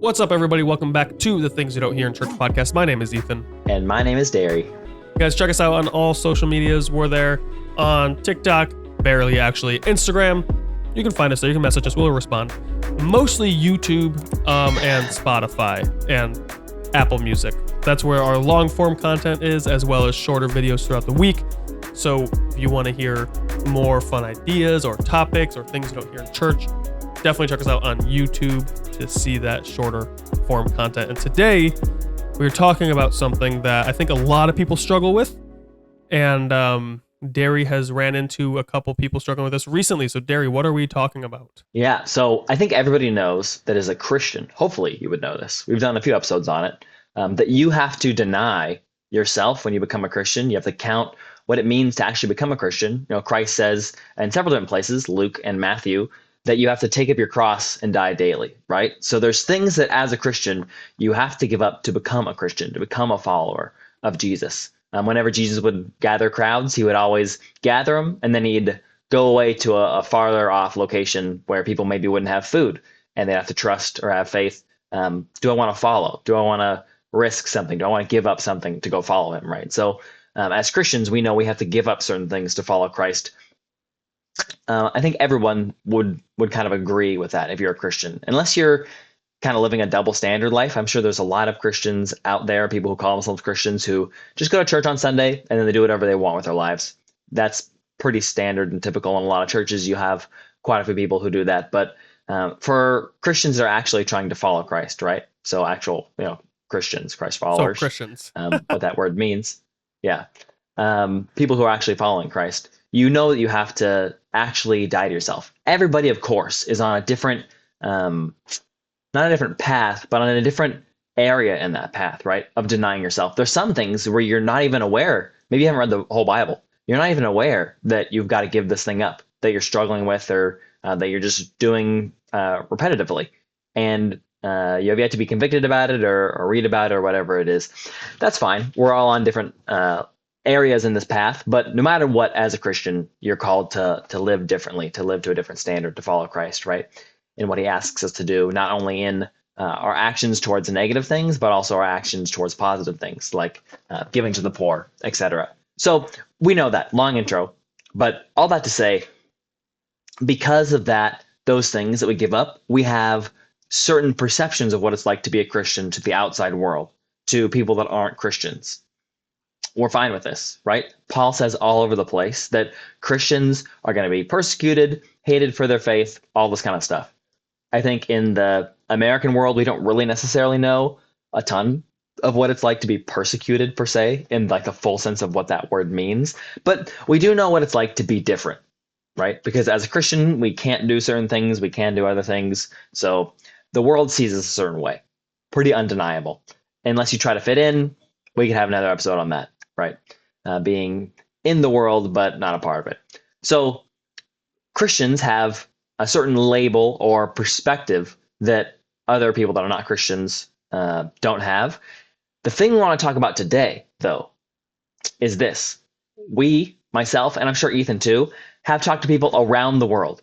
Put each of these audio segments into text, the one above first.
What's up, everybody? Welcome back to the Things You Don't Hear in Church podcast. My name is Ethan. And my name is Derry. Guys, check us out on all social medias. We're there on TikTok, barely actually, Instagram. You can find us there. You can message us. We'll respond. Mostly YouTube and Spotify and Apple Music. That's where our long form content is, as well as shorter videos throughout the week. So if you want to hear more fun ideas or topics or things you don't hear in church, definitely check us out on YouTube to see that shorter form content. And today we're talking about something that I think a lot of people struggle with. And Derry has ran into a couple people struggling with this recently. So Derry, what are we talking about? Yeah, so I think everybody knows that as a Christian, hopefully you would know this. We've done a few episodes on it, that you have to deny yourself when you become a Christian. You have to count what it means to actually become a Christian. You know, Christ says in several different places, Luke and Matthew, that you have to take up your cross and die daily, right? So there's things that as a Christian, you have to give up to become a Christian, to become a follower of Jesus. Whenever Jesus would gather crowds, he would always gather them, and then he'd go away to a farther off location where people maybe wouldn't have food, and they'd have to trust or have faith. Do I want to follow? Do I want to risk something? Do I want to give up something to go follow him, right? So as Christians, we know we have to give up certain things to follow Christ. I think everyone would kind of agree with that if you're a Christian, unless you're kind of living a double standard life. I'm sure there's a lot of Christians out there, people who call themselves Christians, who just go to church on Sunday and then they do whatever they want with their lives. That's pretty standard and typical in a lot of churches. You have quite a few people who do that. But for Christians that are actually trying to follow Christ, right? So actual, Christians, Christ followers. So Christians. What that word means. Yeah. People who are actually following Christ. You know that you have to actually die to yourself. Everybody, of course, is on a different, not a different path, but on a different area in that path, right? Of denying yourself. There's some things where you're not even aware. Maybe you haven't read the whole Bible. You're not even aware that you've got to give this thing up, that you're struggling with, or that you're just doing repetitively. And you have yet to be convicted about it or read about it or whatever it is. That's fine. We're all on different areas in this path, but no matter what, as a Christian, you're called to live differently, to live to a different standard, to follow Christ, right? In what he asks us to do, not only in our actions towards negative things, but also our actions towards positive things, like giving to the poor, etc. So we know that, long intro, but all that to say, because of that, those things that we give up, we have certain perceptions of what it's like to be a Christian to the outside world, to people that aren't Christians. We're fine with this, right? Paul says all over the place that Christians are going to be persecuted, hated for their faith, all this kind of stuff. I think in the American world, we don't really necessarily know a ton of what it's like to be persecuted, per se, in like the full sense of what that word means. But we do know what it's like to be different, right? Because as a Christian, we can't do certain things, we can do other things. So the world sees us a certain way, pretty undeniable. Unless you try to fit in, we could have another episode on that. Right. Being in the world, but not a part of it. So Christians have a certain label or perspective that other people that are not Christians don't have. The thing we want to talk about today, though, is this. We, myself, and I'm sure Ethan too, have talked to people around the world.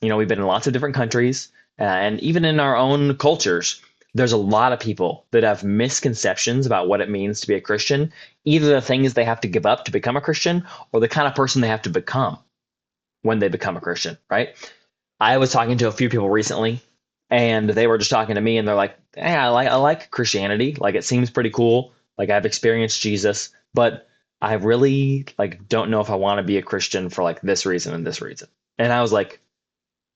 We've been in lots of different countries, and even in our own cultures, there's a lot of people that have misconceptions about what it means to be a Christian, either the things they have to give up to become a Christian or the kind of person they have to become when they become a Christian, right? I was talking to a few people recently, and they were just talking to me, and they're like, hey, I like Christianity. Like, it seems pretty cool. Like, I've experienced Jesus, but I really don't know if I want to be a Christian for like this reason and this reason. And I was like,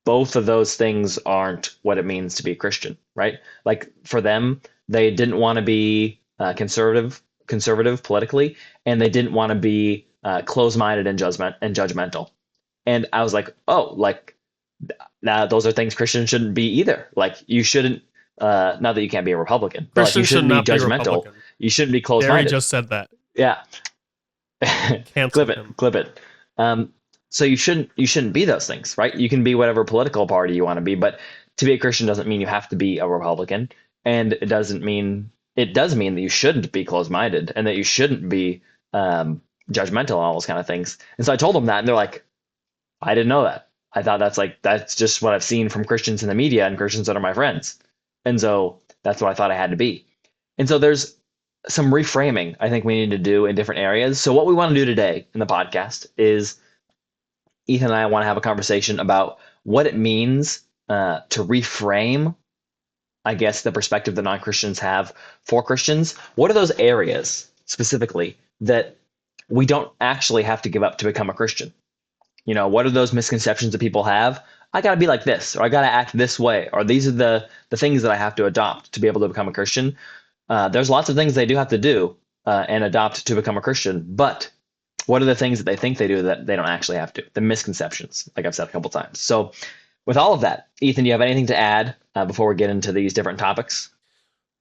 both of those things aren't what it means to be a Christian, right? Like for them, they didn't want to be conservative politically, and they didn't want to be closed-minded and judgmental. And I was like, oh, now those are things Christians shouldn't be either. Like you shouldn't, not that you can't be a Republican, but you shouldn't be judgmental. You shouldn't be closed-minded. Gary just said that. Yeah. Clip it. So you shouldn't be those things, right? You can be whatever political party you want to be, but to be a Christian doesn't mean you have to be a Republican, and it does mean that you shouldn't be closed-minded and that you shouldn't be judgmental and all those kind of things. And so I told them that, and they're like, I didn't know that. I thought that's just what I've seen from Christians in the media and Christians that are my friends. And so That's what I thought I had to be. And so there's some reframing I think we need to do in different areas. So what we want to do today in the podcast is Ethan and I want to have a conversation about what it means to reframe, I guess, the perspective that non-Christians have for Christians. What are those areas specifically that we don't actually have to give up to become a Christian? You know, what are those misconceptions that people have? I got to be like this, or I got to act this way, or these are the things that I have to adopt to be able to become a Christian. There's lots of things they do have to do and adopt to become a Christian, but what are the things that they think they do that they don't actually have to? The misconceptions, like I've said a couple times. So, with all of that, Ethan, do you have anything to add before we get into these different topics?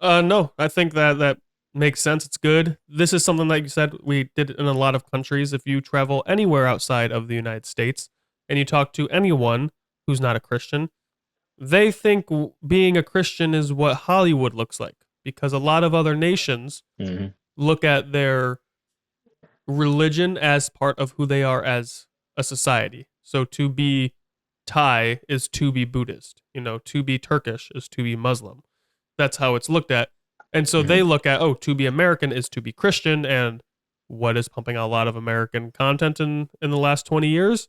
No, I think that makes sense. It's good. This is something like you said we did in a lot of countries. If you travel anywhere outside of the United States and you talk to anyone who's not a Christian, they think being a Christian is what Hollywood looks like, because a lot of other nations look at their religion as part of who they are as a society. So to be Thai is to be Buddhist. You know, to be Turkish is to be Muslim. That's how it's looked at. And so they look at, to be American is to be Christian. And what is pumping out a lot of American content in the last 20 years?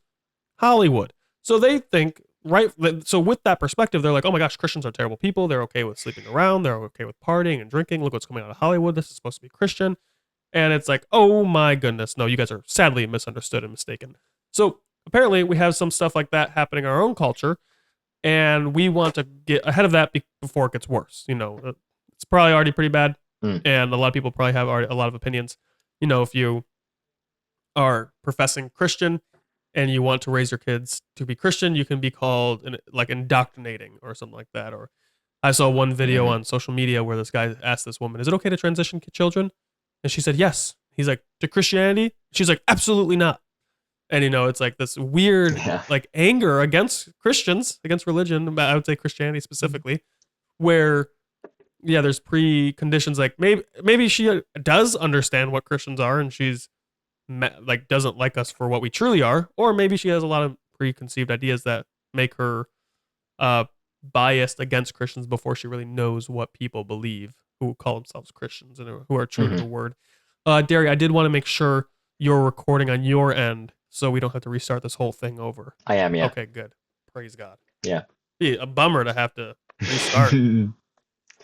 Hollywood. So they think, right? So with that perspective, they're like, oh my gosh, Christians are terrible people. They're okay with sleeping around. They're okay with partying and drinking. Look what's coming out of Hollywood. This is supposed to be Christian. And it's like, oh my goodness. No, you guys are sadly misunderstood and mistaken. So apparently we have some stuff like that happening in our own culture. And we want to get ahead of that before it gets worse. You know, it's probably already pretty bad. And a lot of people probably have already a lot of opinions. You know, if you are professing Christian and you want to raise your kids to be Christian, you can be called like indoctrinating or something like that. Or I saw one video on social media where this guy asked this woman, is it okay to transition children? And she said, yes. He's like, to Christianity? She's like, absolutely not. And, you know, it's like this weird, like anger against Christians, against religion, I would say Christianity specifically, where, there's preconditions. Like maybe she does understand what Christians are and she's like, doesn't like us for what we truly are. Or maybe she has a lot of preconceived ideas that make her biased against Christians before she really knows what people believe who call themselves Christians and who are true to the word. Derry, I did want to make sure you're recording on your end so we don't have to restart this whole thing over. I am, yeah. Okay, good. Praise God. Yeah. Be a bummer to have to restart.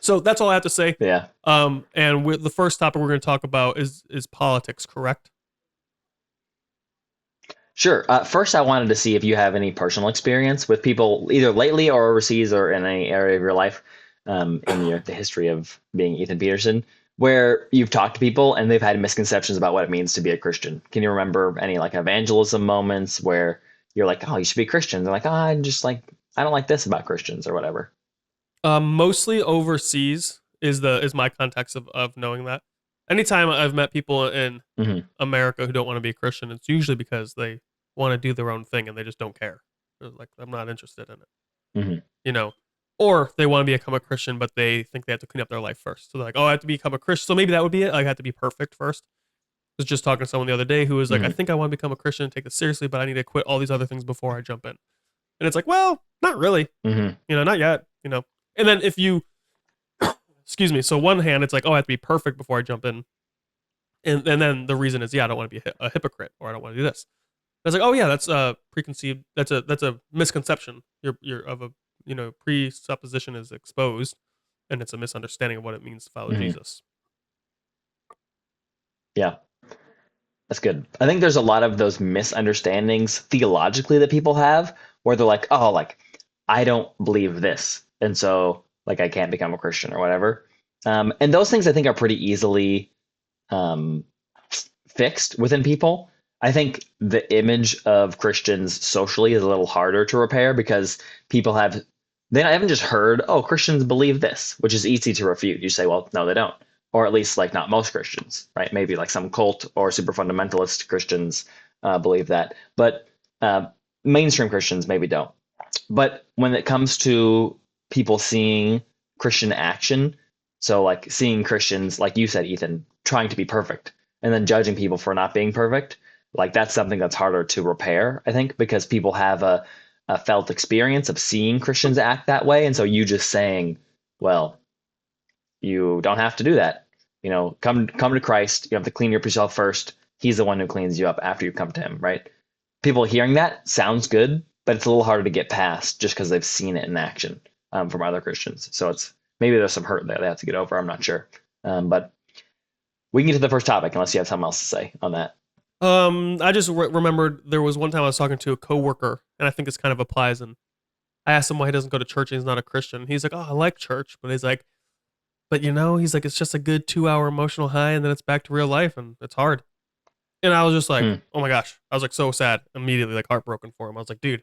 So that's all I have to say. Yeah. And the first topic we're going to talk about is politics, correct? Sure. First, I wanted to see if you have any personal experience with people either lately or overseas or in any area of your life in the history of being Ethan Peterson, where you've talked to people and they've had misconceptions about what it means to be a Christian. Can you remember any like evangelism moments where you're like, oh, you should be Christian? They're like, oh, I don't like this about Christians or whatever. Mostly overseas is my context of knowing that. Anytime I've met people in America who don't want to be a Christian, it's usually because they want to do their own thing and they just don't care. They're like, I'm not interested in it. You know, or they want to become a Christian, but they think they have to clean up their life first. So they're like, oh, I have to become a Christian. So maybe that would be it. Like, I have to be perfect first. I was just talking to someone the other day who was like, I think I want to become a Christian and take this seriously, but I need to quit all these other things before I jump in. And it's like, well, not really. You know, not yet. You know, and then if you, excuse me. So one hand, it's like, oh, I have to be perfect before I jump in. And then the reason is, I don't want to be a hypocrite, or I don't want to do this. I was like, oh yeah, that's a preconceived. That's a misconception. You're of a presupposition is exposed, and it's a misunderstanding of what it means to follow Jesus. Yeah, that's good. I think there's a lot of those misunderstandings theologically that people have, where they're like, oh, like I don't believe this, and so like I can't become a Christian or whatever. And those things I think are pretty easily fixed within people. I think the image of Christians socially is a little harder to repair because people they haven't just heard, oh, Christians believe this, which is easy to refute. You say, well, no, they don't. Or at least like not most Christians, right? Maybe like some cult or super fundamentalist Christians believe that. But mainstream Christians maybe don't. But when it comes to people seeing Christian action, so like seeing Christians, like you said, Ethan, trying to be perfect and then judging people for not being perfect, like that's something that's harder to repair, I think, because people have a felt experience of seeing Christians act that way. And so you just saying, well, you don't have to do that. Come to Christ. You have to clean yourself first. He's the one who cleans you up after you come to him, right? People hearing that sounds good, but it's a little harder to get past just because they've seen it in action from other Christians. So it's maybe there's some hurt there they have to get over. I'm not sure. But we can get to the first topic unless you have something else to say on that. I just remembered there was one time I was talking to a coworker, and I think this kind of applies. And I asked him why he doesn't go to church and he's not a Christian. He's like, "Oh, I like church," but he's like, he's like, it's just a good 2 hour emotional high, and then it's back to real life, and it's hard. And I was just like, oh my gosh, I was like so sad immediately, like heartbroken for him. I was like, dude,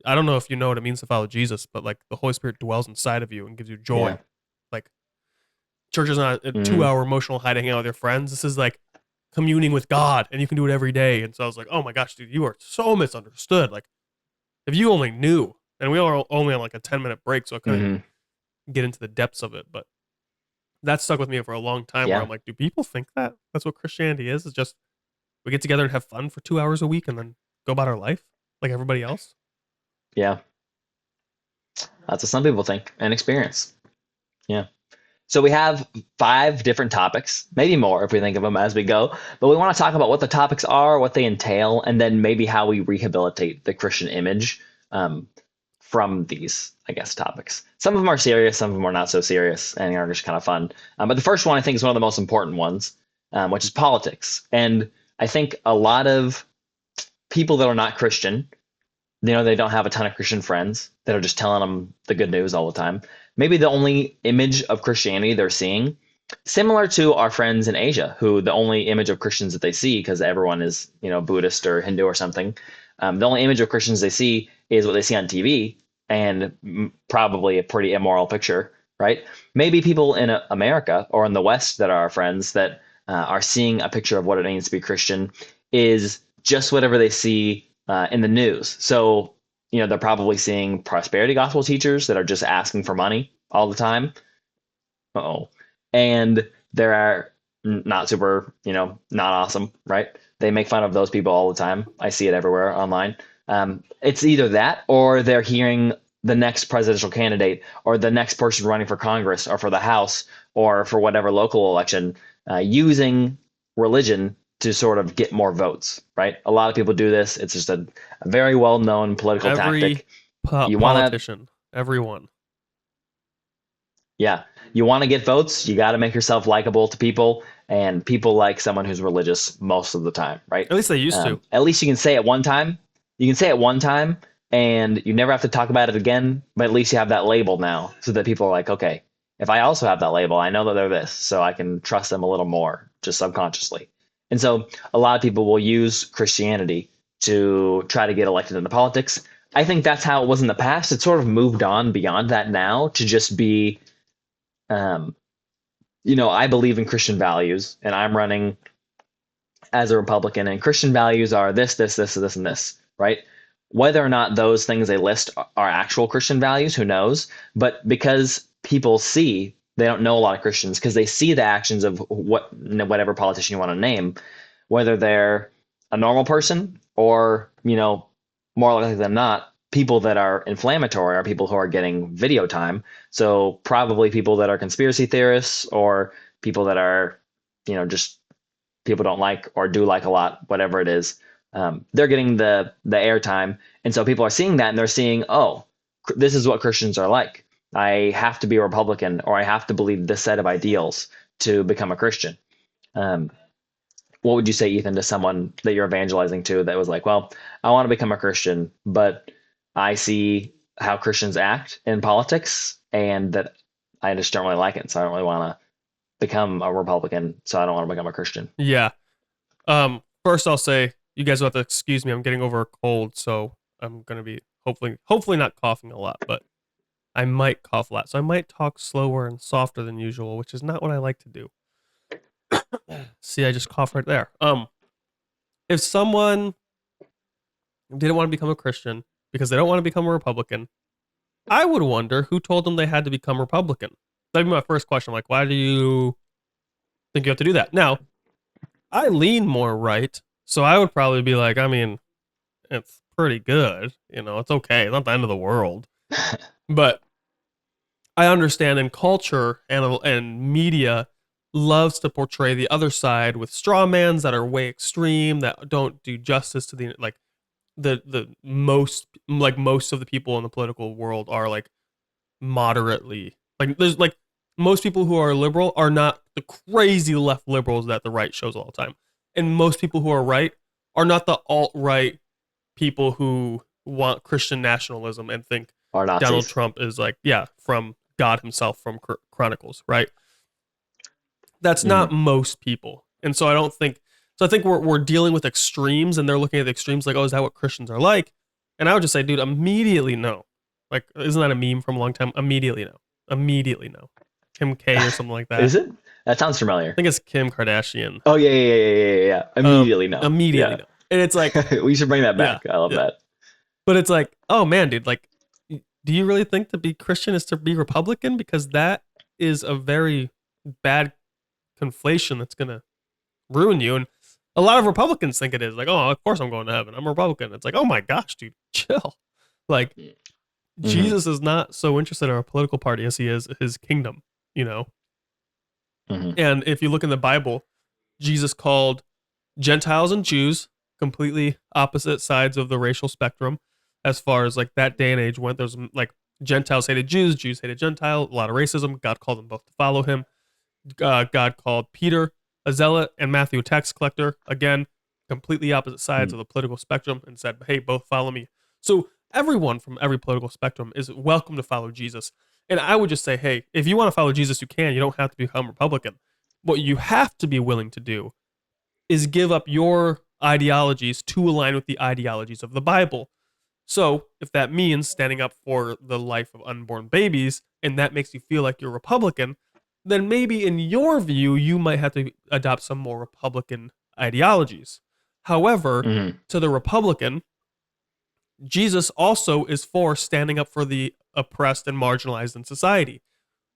I don't know if you know what it means to follow Jesus, but like the Holy Spirit dwells inside of you and gives you joy. Yeah. Like church is not a 2 hour emotional high to hang out with your friends. This is like communing with God, and you can do it every day. And so I was like, oh my gosh, dude, you are so misunderstood. Like if you only knew, and we were only on like a 10-minute break, so I couldn't get into the depths of it. But that stuck with me for a long time where I'm like, do people think that that's what Christianity is? It's just we get together and have fun for 2 hours a week and then go about our life like everybody else? Yeah. That's what some people think and experience. Yeah. So we have 5 different topics, maybe more if we think of them as we go, but we want to talk about what the topics are, what they entail, and then maybe how we rehabilitate the Christian image from these, I guess, topics. Some of them are serious, some of them are not so serious, and are just kind of fun. But the first one I think is one of the most important ones, which is politics. And I think a lot of people that are not Christian, they don't have a ton of Christian friends that are just telling them the good news all the time. Maybe the only image of Christianity they're seeing, similar to our friends in Asia, who the only image of Christians that they see, because everyone is, Buddhist or Hindu or something, the only image of Christians they see is what they see on TV, and probably a pretty immoral picture, right? Maybe people in America or in the West that are our friends that are seeing a picture of what it means to be Christian is just whatever they see in the news. So, they're probably seeing prosperity gospel teachers that are just asking for money all the time. And there are not super, not awesome, right? They make fun of those people all the time. I see it everywhere online. It's either that or they're hearing the next presidential candidate or the next person running for Congress or for the House or for whatever local election using religion to sort of get more votes, right? A lot of people do this. It's just a very well-known political tactic. Politician, everyone. Yeah. You want to get votes, you got to make yourself likable to people, and people like someone who's religious most of the time, right? At least they used to. At least you can say it one time. You can say it one time, and you never have to talk about it again, but at least you have that label now so that people are like, okay, if I also have that label, I know that they're this, so I can trust them a little more just subconsciously. And so a lot of people will use Christianity to try to get elected into politics. I think that's how it was in the past. It's sort of moved on beyond that now to just be, I believe in Christian values, and I'm running as a Republican, and Christian values are this, this, this, this, and this, right? Whether or not those things they list are actual Christian values, who knows? But because people see, they don't know a lot of Christians because they see the actions of whatever politician you want to name, whether they're a normal person or, more likely than not, people that are inflammatory are people who are getting video time. So probably people that are conspiracy theorists or people that are, just people don't like or do like a lot, whatever it is. They're getting the airtime. And so people are seeing that and they're seeing, oh, this is what Christians are like. I have to be a Republican or I have to believe this set of ideals to become a Christian. What would you say, Ethan, to someone that you're evangelizing to that was like, well, I want to become a Christian, but I see how Christians act in politics and that I just don't really like it. So I don't really want to become a Republican. So I don't want to become a Christian. Yeah. First I'll say, you guys will have to excuse me. I'm getting over a cold, so I'm going to be hopefully not coughing a lot, but I might cough a lot. So I might talk slower and softer than usual, which is not what I like to do. See, I just coughed right there. If someone didn't want to become a Christian because they don't want to become a Republican, I would wonder who told them they had to become Republican. That'd be my first question. Like, why do you think you have to do that? Now, I lean more right, so I would probably be like, I mean, it's pretty good. It's okay. It's not the end of the world. But I understand in culture and media loves to portray the other side with straw mans that are way extreme, that don't do justice to the like the most of the people in the political world are like moderately like there's like most people who are liberal are not the crazy left liberals that the right shows all the time. And most people who are right are not the alt-right people who want Christian nationalism and think Or Donald Nazis. Trump is like, yeah, from God himself from Chronicles, right? That's Hmm. not most people. And so I don't think so I think we're dealing with extremes and they're looking at the extremes like, oh, is that what Christians are like? And I would just say, dude, immediately no. Like, isn't that a meme from a long time? Immediately no. Immediately no. Kim K or something like that. Is it? That sounds I familiar. think it's Kim Kardashian. Oh yeah, yeah, yeah, yeah, yeah, yeah. Immediately no. Immediately Yeah. no. And it's like, We should bring that yeah, back. I love yeah. that. But it's like, oh man, dude, like, do you really think to be Christian is to be Republican? Because that is a very bad conflation that's gonna ruin you. And a lot of Republicans think it is. Like, oh, of course I'm going to heaven. I'm a Republican. It's like, oh my gosh, dude, chill. Like, Hmm. Jesus is not so interested in our political party as he is his kingdom, you know? Hmm. And if you look in the Bible, Jesus called Gentiles and Jews completely opposite sides of the racial spectrum as far as like that day and age went. There's like Gentiles hated Jews, Jews hated Gentile, a lot of racism. God called them both to follow him. God called Peter a zealot and Matthew a tax collector. Again, completely opposite sides of the political spectrum, and said, hey, both follow me. So everyone from every political spectrum is welcome to follow Jesus. And I would just say, hey, if you want to follow Jesus, you can. You don't have to become Republican. What you have to be willing to do is give up your ideologies to align with the ideologies of the Bible. So, if that means standing up for the life of unborn babies and that makes you feel like you're Republican, then maybe in your view, you might have to adopt some more Republican ideologies. However, Hmm. to the Republican, Jesus also is for standing up for the oppressed and marginalized in society,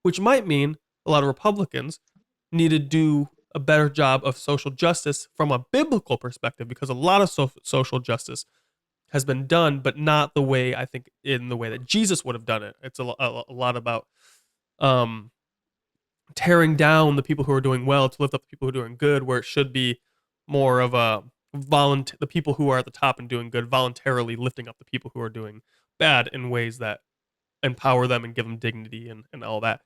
which might mean a lot of Republicans need to do a better job of social justice from a biblical perspective because a lot of social justice has been done, but not the way I think in the way that Jesus would have done it. It's a lot about um, tearing down the people who are doing well to lift up the people who are doing good, where it should be more of a the people who are at the top and doing good voluntarily lifting up the people who are doing bad in ways that empower them and give them dignity and all that.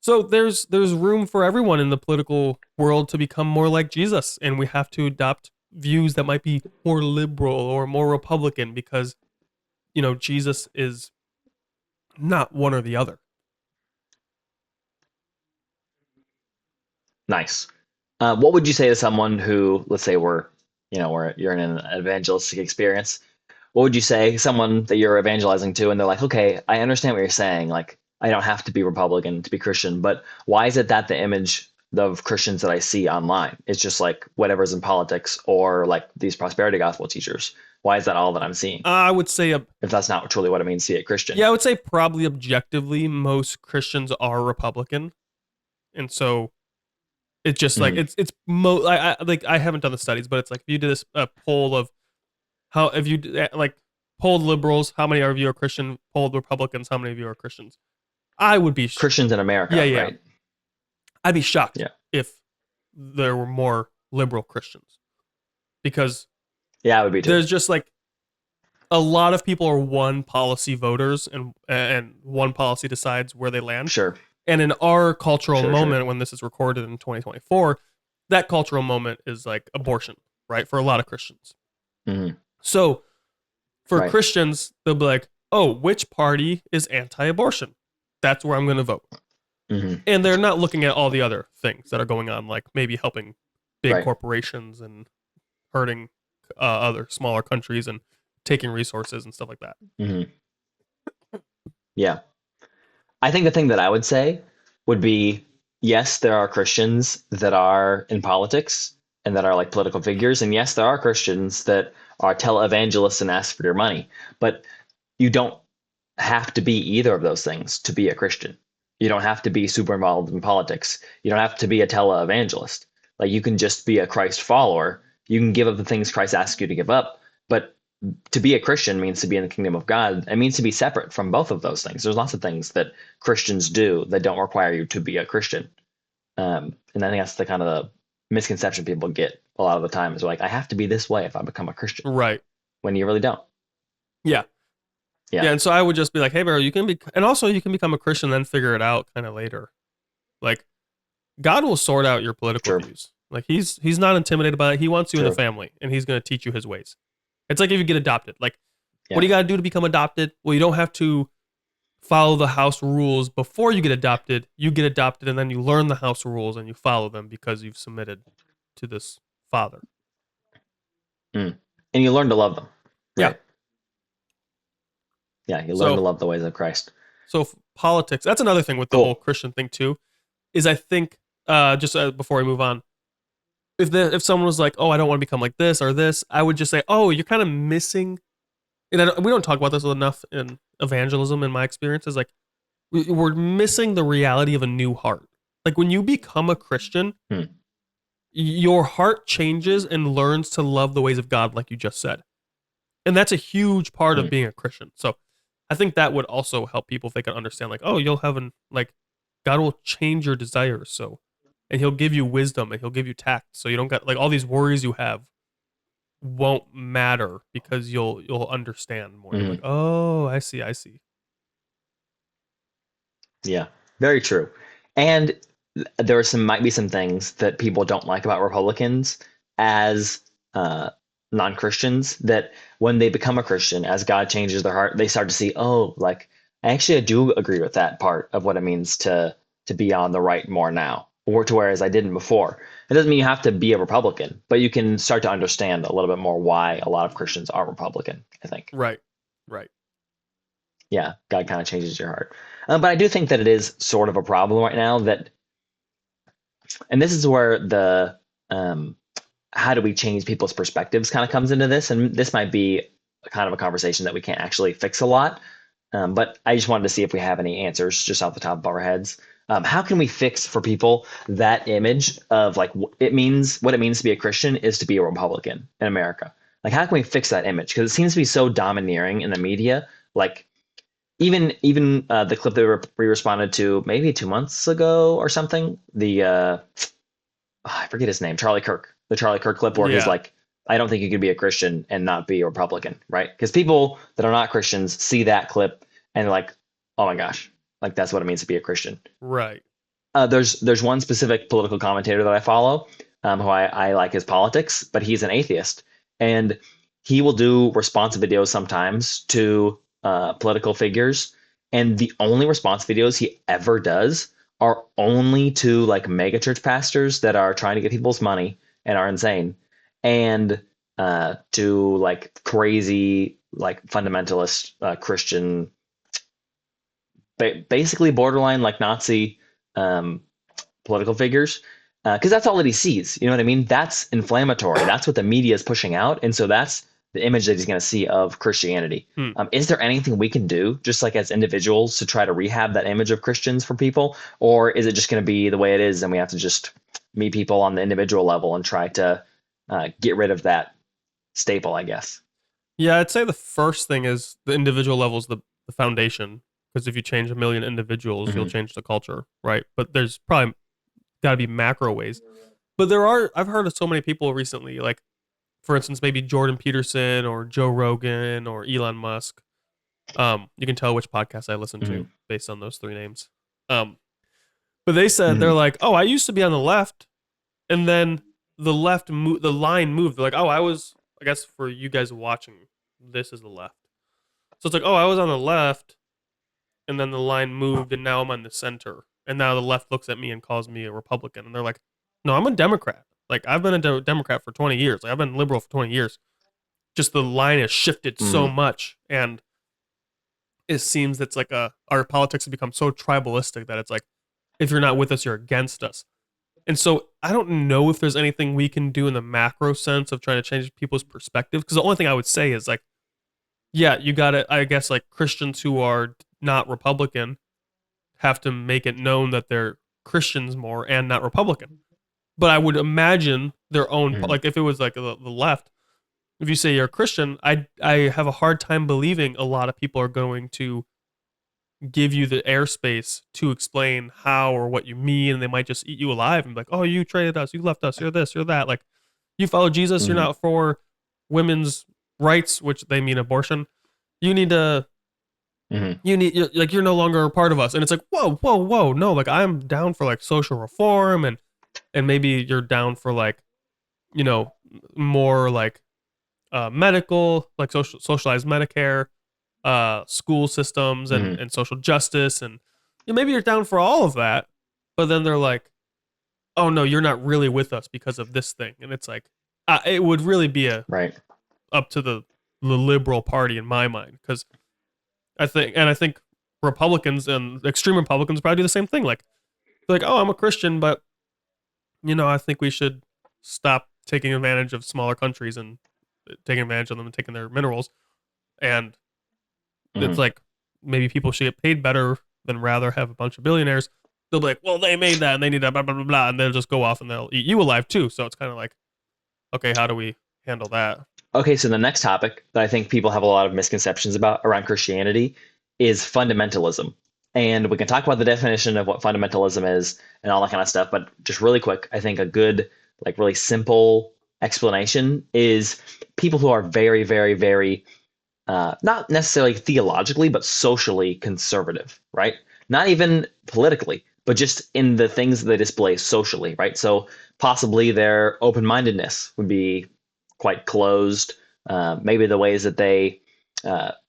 So there's room for everyone in the political world to become more like Jesus, and we have to adopt views that might be more liberal or more Republican because Jesus is not one or the other. Nice. What would you say to someone who, let's say, we're you're in an evangelistic experience? What would you say someone that you're evangelizing to, and they're like, okay, I understand what you're saying. Like, I don't have to be Republican to be Christian, but why is it that the image of Christians that I see online is just like whatever's in politics or like these prosperity gospel teachers? Why is that all that I'm seeing? I would say If that's not truly what it means to be a Christian. yeah, I would say probably objectively most Christians are Republican, and so it's just like Hmm. like I haven't done the studies, but it's like if you did this poll of how if you like polled liberals, how many of you are Christian? Polled Republicans, how many of you are Christians? I would be Christians in yeah, America, yeah. right? I'd be shocked Yeah. if there were more liberal Christians because Yeah, I would be too. there's just like a lot of people are one policy voters and one policy decides where they land. Sure. And in our cultural Sure, sure. moment when this is recorded in 2024, that cultural moment is like abortion, right? For a lot of Christians. Hmm. So for Right. Christians, they'll be like, "Oh, which party is anti-abortion? That's where I'm going to vote." Hmm. And they're not looking at all the other things that are going on, like maybe helping big Right. corporations and hurting other smaller countries and taking resources and stuff like that. Hmm. Yeah. I think the thing that I would say would be yes, there are Christians that are in politics and that are like political figures. And yes, there are Christians that are televangelists and ask for your money. But you don't have to be either of those things to be a Christian. You don't have to be super involved in politics. You don't have to be a televangelist. Like you can just be a Christ follower. You can give up the things Christ asks you to give up, but to be a Christian means to be in the kingdom of God. It means to be separate from both of those things. There's lots of things that Christians do that don't require you to be a Christian. And I think that's the kind of the misconception people get a lot of the time is like, I have to be this way if I become a Christian, Right. when you really don't. Yeah. Yeah. Yeah. And so I would just be like, hey, bro, you can be, and also you can become a Christian, then figure it out kind of later. Like, God will sort out your political True. views. Like, he's not intimidated by it. He wants you in the True. family, and he's going to teach you his ways. It's like if you get adopted. Like, Yeah. what do you got to do to become adopted? Well, you don't have to follow the house rules before you get adopted. You get adopted, and then you learn the house rules and you follow them because you've submitted to this father. And you learn to love them. Right? Yeah. You learn So- to love the ways of Christ. So politics, that's another thing with the Cool. whole Christian thing too, is I think, before I move on, if someone was like, oh, I don't want to become like this or this, I would just say, oh, you're kind of missing, and we don't talk about this enough in evangelism in my experience, is like, we're missing the reality of a new heart. Like, when you become a Christian, your heart changes and learns to love the ways of God, like you just said. And that's a huge part of being a Christian. So I think that would also help people if they can understand, like, oh, you'll have God will change your desires. So, and he'll give you wisdom and he'll give you tact. So you don't got like all these worries you have won't matter because you'll understand more. You're like, oh, I see. Yeah, very true. And there might be some things that people don't like about Republicans as non-Christians, that when they become a Christian, as God changes their heart, they start to see, oh, like I do agree with that part of what it means to be on the right more now, or to whereas I didn't before. It doesn't mean you have to be a Republican, but you can start to understand a little bit more why a lot of Christians are Republican, I think. Right. Yeah, God kind of changes your heart. But I do think that it is sort of a problem right now and this is where the how do we change people's perspectives kind of comes into this. And this might be kind of a conversation that we can't actually fix a lot. But I just wanted to see if we have any answers just off the top of our heads. How can we fix for people that image of like what it means to be a Christian is to be a Republican in America? Like, how can we fix that image? Because it seems to be so domineering in the media. Like, even the clip that we responded to maybe 2 months ago or something. I forget his name, the Charlie Kirk clip where he's like, I don't think you can be a Christian and not be a Republican, right? Because people that are not Christians see that clip and they're like, oh my gosh, like that's what it means to be a Christian. Right. There's one specific political commentator that I follow, who I like his politics, but he's an atheist, and he will do response videos sometimes to political figures, and the only response videos he ever does are only to like megachurch pastors that are trying to get people's money and are insane, and to like crazy like fundamentalist Christian, basically borderline like Nazi political figures, because that's all that he sees. You know what I mean? That's inflammatory. That's what the media is pushing out, and so that's the image that he's going to see of Christianity. Is there anything we can do, just like as individuals, to try to rehab that image of Christians for people? Or is it just going to be the way it is and we have to just meet people on the individual level and try to get rid of that staple, I guess? Yeah, I'd say the first thing is the individual level is the foundation. Because if you change a million individuals, you'll change the culture, right? But there's probably got to be macro ways. But I've heard of so many people recently, like, for instance, maybe Jordan Peterson or Joe Rogan or Elon Musk. You can tell which podcast I listen to based on those three names. But they said, they're like, oh, I used to be on the left, and then the line moved. They're like, oh, I guess for you guys watching, this is the left. So it's like, oh, I was on the left, and then the line moved, and now I'm on the center. And now the left looks at me and calls me a Republican. And they're like, no, I'm a Democrat. Like, I've been a Democrat for 20 years. Like, I've been liberal for 20 years. Just the line has shifted so much. And it seems that's like our politics have become so tribalistic that it's like, if you're not with us, you're against us. And so I don't know if there's anything we can do in the macro sense of trying to change people's perspective. Because the only thing I would say is like, yeah, you got to, I guess, like Christians who are not Republican have to make it known that they're Christians more and not Republican. But I would imagine their own, like if it was like the left, if you say you're a Christian, I have a hard time believing a lot of people are going to give you the airspace to explain how or what you mean, and they might just eat you alive and be like, "Oh, you traded us, you left us, you're this, you're that." Like, you follow Jesus, you're Hmm. not for women's rights, which they mean abortion. You need to, Hmm. like, you're no longer a part of us, and it's like, whoa, whoa, whoa, no, like, I'm down for like social reform, and maybe you're down for like, you know, more like medical, like socialized Medicare, school systems, and Hmm. and social justice, and maybe you're down for all of that, but then they're like, oh no, you're not really with us because of this thing, and it's like, it would really be Right. up to the liberal party in my mind, because I think Republicans and extreme Republicans probably do the same thing, like, they're like, oh, I'm a Christian, but I think we should stop taking advantage of smaller countries and taking advantage of them and taking their minerals. And it's Hmm. like, maybe people should get paid better than rather have a bunch of billionaires. They'll be like, well, they made that and they need that, blah, blah, blah, blah. And they'll just go off and they'll eat you alive too. So it's kind of like, okay, how do we handle that? Okay, so the next topic that I think people have a lot of misconceptions about around Christianity is fundamentalism. And we can talk about the definition of what fundamentalism is and all that kind of stuff, but just really quick, I think a good, like really simple explanation is people who are very, very, very not necessarily theologically, but socially conservative, right? Not even politically, but just in the things that they display socially, right? So possibly their open mindedness would be quite closed. Maybe the ways that they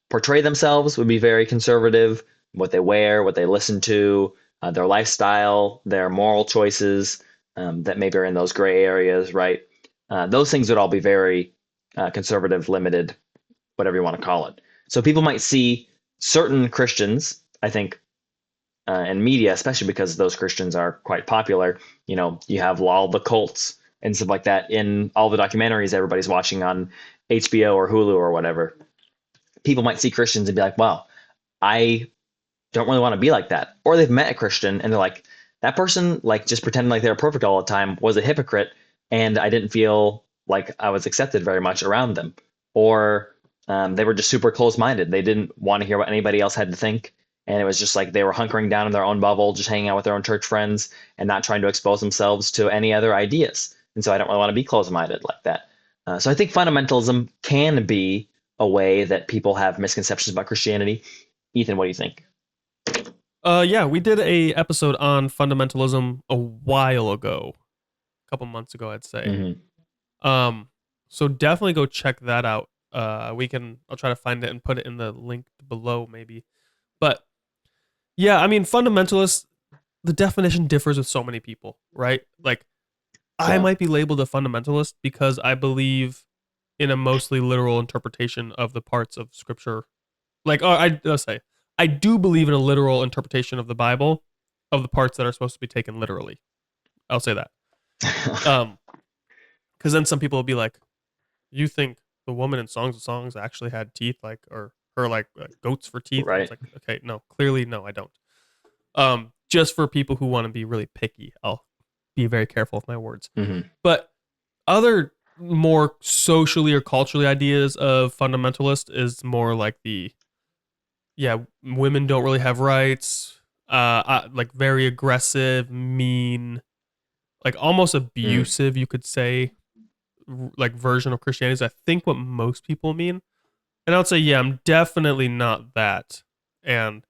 portray themselves would be very conservative. What they wear, what they listen to, their lifestyle, their moral choices that maybe are in those gray areas, right? Those things would all be very conservative, limited, whatever you want to call it. So people might see certain Christians, I think, in media, especially because those Christians are quite popular. You have all the cults and stuff like that in all the documentaries everybody's watching on HBO or Hulu or whatever. People might see Christians and be like, "Wow, I don't really want to be like that." Or they've met a Christian and they're like, "That person, like, just pretending like they're perfect all the time, was a hypocrite, and I didn't feel like I was accepted very much around them." Or they were just super close-minded. They didn't want to hear what anybody else had to think, and it was just like they were hunkering down in their own bubble, just hanging out with their own church friends and not trying to expose themselves to any other ideas. And so I don't really want to be close-minded like that. So I think fundamentalism can be a way that people have misconceptions about Christianity. Ethan, what do you think? Yeah, we did a episode on fundamentalism a while ago, a couple months ago, I'd say. Hmm. Um, so definitely go check that out. I'll try to find it and put it in the link below, maybe. But yeah, I mean, fundamentalists, the definition differs with so many people, right? Like, I Yeah. might be labeled a fundamentalist because I believe in a mostly literal interpretation of the parts of scripture. Like, let's say, I do believe in a literal interpretation of the Bible of the parts that are supposed to be taken literally. I'll say that. Um, because then some people will be like, you think the woman in Songs of Songs actually had teeth, like, or her like goats for teeth? And it's Right. like, okay, no, clearly no, I don't. Just for people who want to be really picky, I'll be very careful with my words. Hmm. But other more socially or culturally ideas of fundamentalist is more like women don't really have rights, like very aggressive, mean, like almost Hmm. abusive, you could say, like version of Christianity is I think what most people mean. And I would say, yeah, I'm definitely not that. And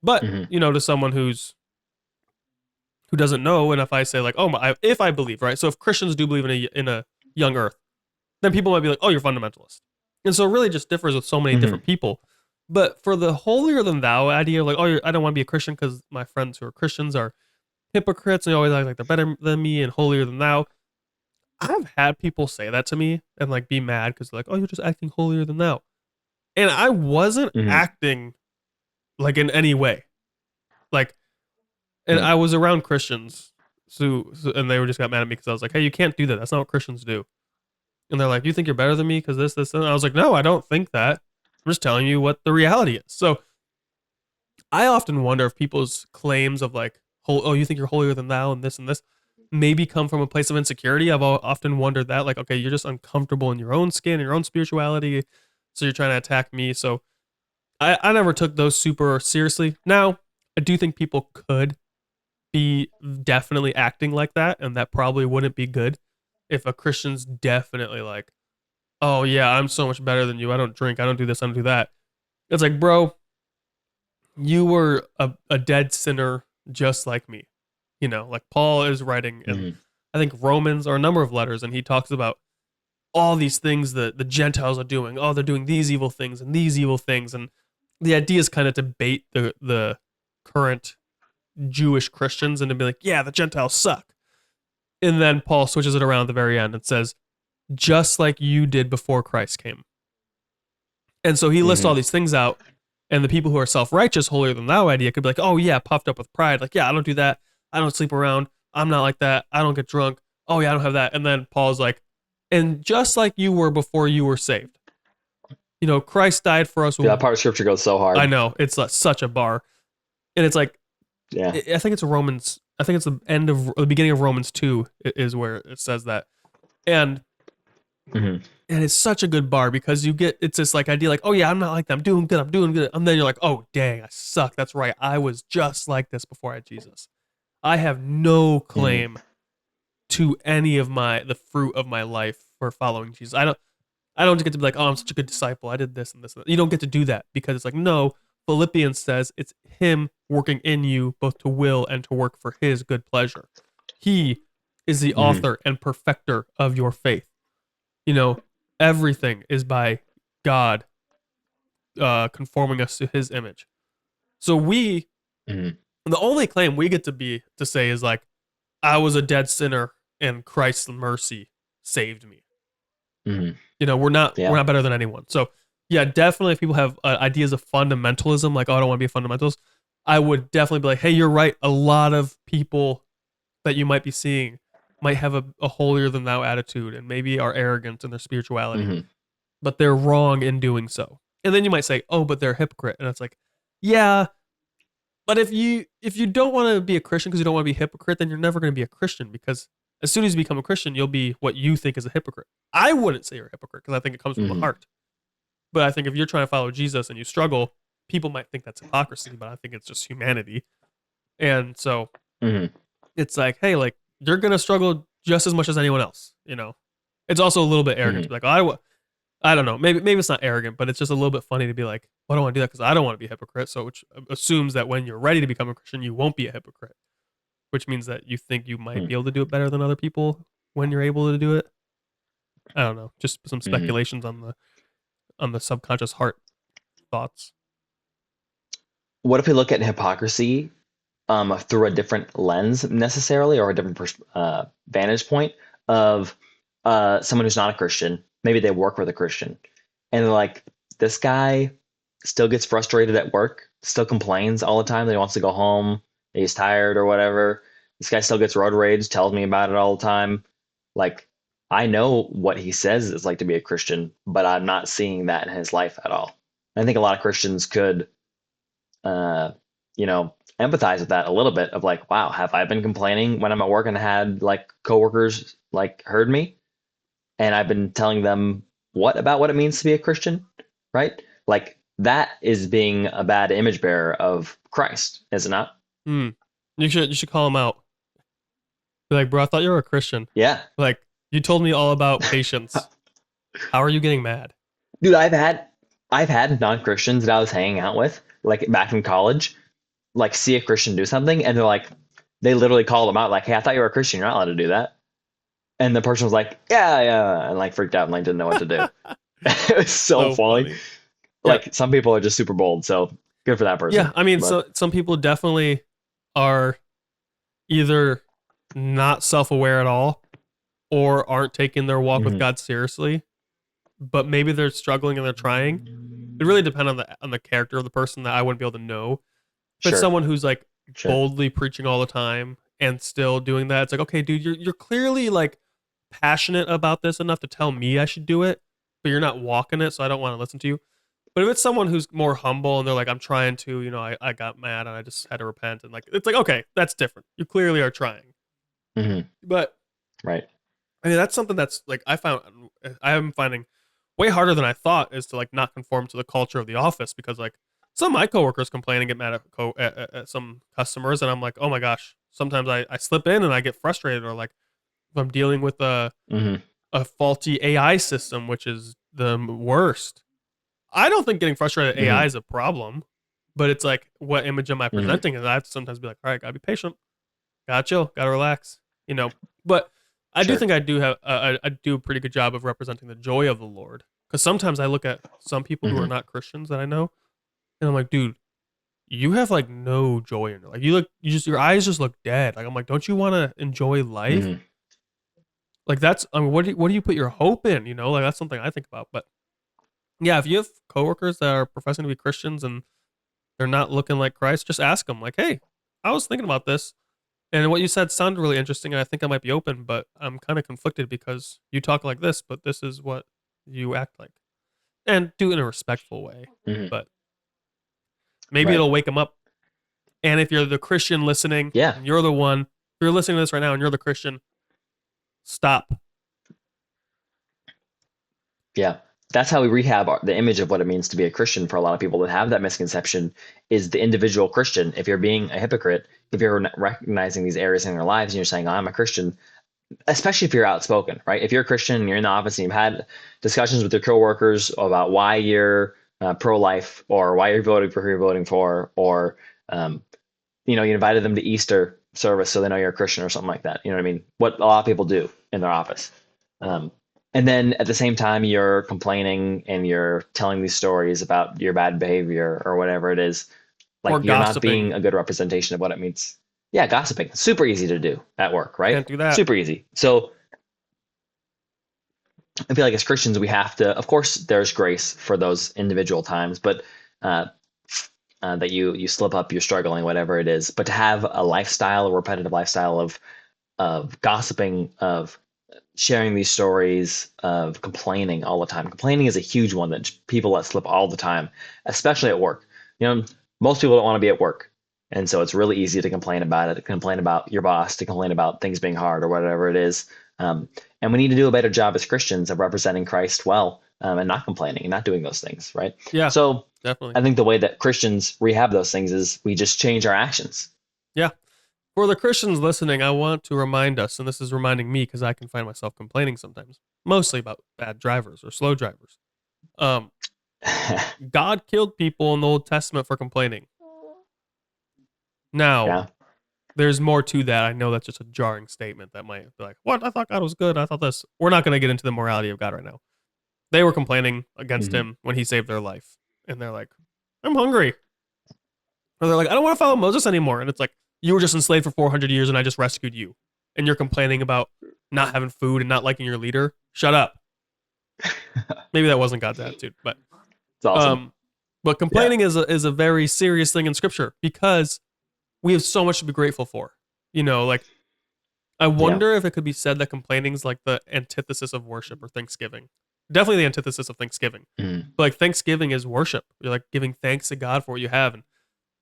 but Hmm. to someone who doesn't know, and if I say like, oh, if I believe, right? So if Christians do believe in a young Earth, then people might be like, oh, you're fundamentalist. And so it really just differs with so many Hmm. different people. But for the holier than thou idea, like, oh, I don't want to be a Christian because my friends who are Christians are hypocrites and they always act like they're better than me and holier than thou. I've had people say that to me and like be mad because like, oh, you're just acting holier than thou. And I wasn't Hmm. acting like in any way. Like, and Hmm. I was around Christians, and they were just got mad at me because I was like, hey, you can't do that. That's not what Christians do. And they're like, you think you're better than me because this, and I was like, no, I don't think that. I'm just telling you what the reality is. So I often wonder if people's claims of like, oh, you think you're holier than thou and this, maybe come from a place of insecurity. I've often wondered that, like, okay, you're just uncomfortable in your own skin, your own spirituality, so you're trying to attack me. So I never took those super seriously. Now, I do think people could be definitely acting like that, and that probably wouldn't be good if a Christian's definitely like, oh yeah, I'm so much better than you. I don't drink, I don't do this, I don't do that. It's like, bro, you were a dead sinner just like me. You know, like Paul is writing in, Mhm. I think, Romans or a number of letters, and he talks about all these things that the Gentiles are doing. Oh, they're doing these evil things and these evil things. And the idea is kind of to bait the current Jewish Christians and to be like, yeah, the Gentiles suck. And then Paul switches it around at the very end and says, just like you did before Christ came. And so he lists all Mhm. these things out, and the people who are self-righteous, holier than thou idea could be like, oh yeah, puffed up with pride. Like, yeah, I don't do that. I don't sleep around. I'm not like that. I don't get drunk. Oh yeah, I don't have that. And then Paul's like, and just like you were before you were saved. You know, Christ died for us. Dude, that part of scripture goes so I hard. know, it's such a bar. And it's like, Yeah. I think it's Romans, I think it's the beginning of Romans 2 is where it says that. And Mhm. and it's such a good bar because you get, it's this like idea like, oh yeah, I'm not like that, I'm doing good, and then you're like, oh dang, I suck, that's right, I was just like this before I had Jesus. I have no Mhm. claim to any of the fruit of my life for following Jesus. I don't get to be like, oh, I'm such a good disciple, I did this and this and that. You don't get to do that because it's like, no, Philippians says it's him working in you both to will and to work for his good pleasure. He is the Mhm. author and perfecter of your faith. You know, everything is by God conforming us to his image. So Mhm. the only claim we get to say is like, I was a dead sinner and Christ's mercy saved me. Mhm. You know, we're Yeah. not better than anyone. So yeah, definitely if people have ideas of fundamentalism, like, oh, I don't want to be a fundamentalist, I would definitely be like, hey, you're right. A lot of people that you might be seeing might have a holier than thou attitude and maybe are arrogant in their spirituality, Mhm. but they're wrong in doing so. And then you might say, "Oh, but they're a hypocrite." And it's like, "Yeah, but if you don't want to be a Christian because you don't want to be a hypocrite, then you're never going to be a Christian because as soon as you become a Christian, you'll be what you think is a hypocrite." I wouldn't say you're a hypocrite because I think it comes from the Mhm. heart. But I think if you're trying to follow Jesus and you struggle, people might think that's hypocrisy, but I think it's just humanity. And so Mhm. it's like, hey, like you're going to struggle just as much as anyone else, you know. It's also a little bit arrogant to Mhm. be like, oh, I don't know. Maybe it's not arrogant, but it's just a little bit funny to be like, well, I don't want to do that because I don't want to be a hypocrite. So which assumes that when you're ready to become a Christian, you won't be a hypocrite, which means that you think you might Mhm. be able to do it better than other people when you're able to do it. I don't know. Just some Mhm. speculations on the subconscious heart thoughts. What if we look at hypocrisy through a different lens necessarily, or a different vantage point of someone who's not a Christian? Maybe they work with a Christian, and they're like, this guy still gets frustrated at work, still complains all the time that he wants to go home, that he's tired or whatever. This guy still gets road rage, tells me about it all the time. Like, I know what he says it's like to be a Christian, but I'm not seeing that in his life at all. I think a lot of Christians could uh, empathize with that a little bit of like, wow, have I been complaining when I'm at work and had like coworkers like heard me and I've been telling them what it means to be a Christian, right? Like that is being a bad image bearer of Christ, is it not? Hmm. You should call him out. Be like, bro, I thought you were a Christian. Yeah. Like, you told me all about patience. How are you getting mad? Dude, I've had non-Christians that I was hanging out with, like back in college, like see a Christian do something and they literally call them out like, hey, I thought you were a Christian, you're not allowed to do that. And the person was like, yeah, yeah, and like freaked out and like didn't know what to do. It was so So funny. funny. Yeah, Like some people are just super bold, so good for that yeah. person. I mean, But so some people definitely are either not self-aware at all or aren't taking their walk with mhm. God seriously, but maybe they're struggling and they're trying. It really depends on the character of the person that I wouldn't be able to know. If it's Sure, someone who's like sure. boldly preaching all the time and still doing that, it's like, okay, dude, you're clearly like passionate about this enough to tell me I should do it, but you're not walking it, so I don't want to listen to you. But if it's someone who's more humble and they're like, I'm trying to, I got mad and I just had to repent, and like, it's like, okay, that's different. You clearly are trying. Hmm. But Right. I mean, that's something that's like I am finding way harder than I thought is to like not conform to the culture of the office because like some of my coworkers complain and get mad at some customers, and I'm like, oh my gosh. Sometimes I slip in and I get frustrated, or like if I'm dealing with Hmm. a faulty AI system, which is the worst. I don't think getting frustrated at AI Hmm. is a problem, but it's like, what image am I Hmm. presenting? And I have to sometimes be like, all right, gotta be patient, gotta chill, gotta relax, you know. But I do Sure. think I do a pretty good job of representing the joy of the Lord. Because sometimes I look at some people who are Hmm. not Christians that I know, and I'm like, dude, you have like no joy in it. Like your eyes just look dead. Like I'm like, don't you want to enjoy life? Hmm. Like that's, I mean, what do you put your hope in? You know, like that's something I think about. But yeah, if you have coworkers that are professing to be Christians and they're not looking like Christ, just ask them, like, hey, I was thinking about this. And what you said sounded really interesting. And I think I might be open, but I'm kind of conflicted because you talk like this, but this is what you act like. And do it in a respectful way. Hmm. But maybe Right. it'll wake them up. And if you're the Christian listening Yeah. and you're the one, if you're listening to this right now and you're the Christian, stop. Yeah. That's how we rehab the image of what it means to be a Christian for a lot of people that have that misconception is the individual Christian. If you're being a hypocrite, if you're recognizing these areas in your lives and you're saying, oh, I'm a Christian, especially if you're outspoken, right? If you're a Christian and you're in the office and you've had discussions with your coworkers about why you're pro-life or why you're voting for who you're voting for, or um, you invited them to Easter service so they know you're a Christian or something like that. You know what I mean? What a lot of people do in their office. Um, and then at the same time, you're complaining and you're telling these stories about your bad behavior or whatever it is. Like Or you're not being gossiping. a good representation of what it means. Yeah, gossiping, super easy to do at work, right? Can't do that. Super easy. So I feel like as Christians, we have to, of course, there's grace for those individual times, but uh, that you slip up, you're struggling, whatever it is. But to have a lifestyle, a repetitive lifestyle of gossiping, of sharing these stories, of complaining all the time. Complaining is a huge one that people let slip all the time, especially at work. You know, most people don't want to be at work. And so it's really easy to complain about it, to complain about your boss, to complain about things being hard or whatever it is. And we need to do a better job as Christians of representing Christ well, and not complaining and not doing those things, right? Yeah, So definitely. I think the way that Christians rehab those things is we just change our actions. Yeah. For the Christians listening, I want to remind us, and this is reminding me because I can find myself complaining sometimes, mostly about bad drivers or slow drivers. Um, God killed people in the Old Testament for complaining. Now, Yeah. there's more to that. I know that's just a jarring statement that might be like, what? I thought God was good. I thought this. We're not going to get into the morality of God right now. They were complaining against Hmm. him when he saved their life. And they're like, I'm hungry. Or they're like, I don't want to follow Moses anymore. And it's like, you were just enslaved for 400 years and I just rescued you. And you're complaining about not having food and not liking your leader. Shut up. Maybe that wasn't God's attitude, but It's awesome. um, but Yeah. complaining is a very serious thing in Scripture because we have so much to be grateful for. You know, like I Yeah. wonder if it could be said that complaining is like the antithesis of worship or Thanksgiving. Definitely the antithesis of Thanksgiving. Mhm. But like Thanksgiving is worship. You're like giving thanks to God for what you have,